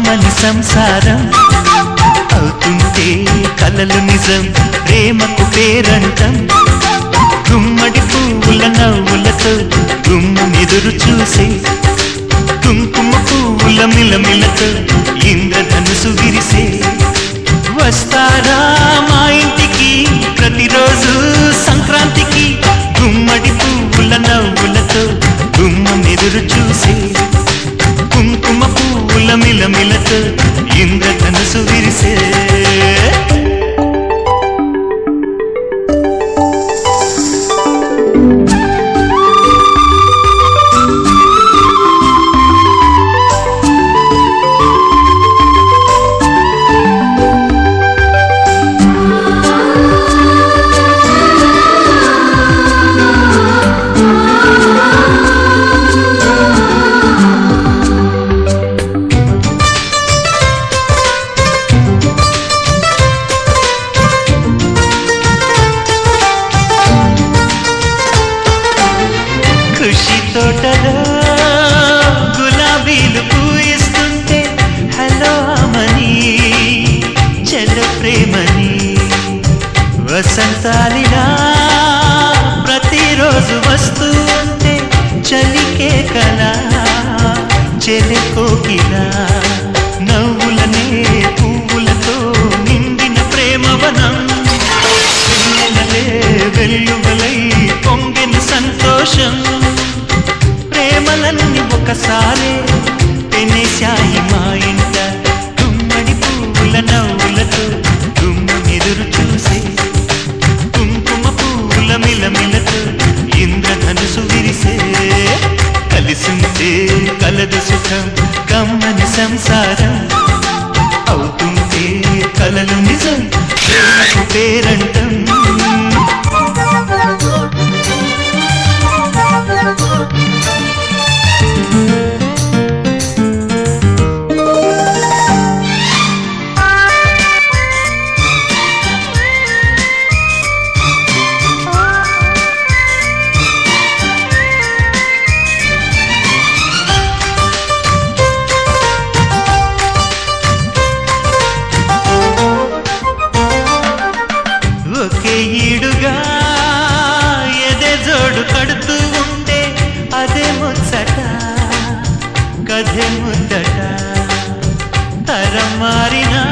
కమ్మని సంసారం అవుతుంటే కలలు నిజం ప్రేమకు పేరంటం గుమ్మడి పువ్వుల నవ్వులతో గుమ్మెదురు చూసే కుంకుమ పువ్వుల మిలమిలతో ఇంద్రధనుసు విరిసే వస్తారా మా ఇంటికి ప్రతిరోజు సంక్రాంతికి గుమ్మడి పువ్వుల నవ్వులతో గుమ్మెదురు చూసే కుంకుమ పువ్వుల మిలమిలతో ఇంద్రధనుసు విరిసే ఖుషి తోటలో గులాబీలు పూయిస్తుంటే హలో అమని చెల్ల ప్రేమని వసంతాలిలా ప్రతిరోజు వస్తూ ఉంటే చలికే కలా చెలి కోకిలా నవ్వులనే పువ్వులతో నిండిన ప్రేమవనం వెల్లువలై పొంగిన సంతోషం ప్రేమలన్నీ ఒకసారే పెనేశాయి మా ఇంట గుమ్మడి పువ్వుల నవ్వులతో గుమ్మెదురు చూసే కుంకుమ పువ్వుల మిలమిలతో ఇంద్రధనుసు విరిసే కలిసుంటే కలదు సుఖం కమ్మని సంసారం అవుతుంటే కలలు నిజం ప్రేమకు పేరంటం ఒకే ఈడుగా ఎదే జోడు కడుతూ ఉంటే అదే ముచ్చట కథే ముద్దట తరం మారినా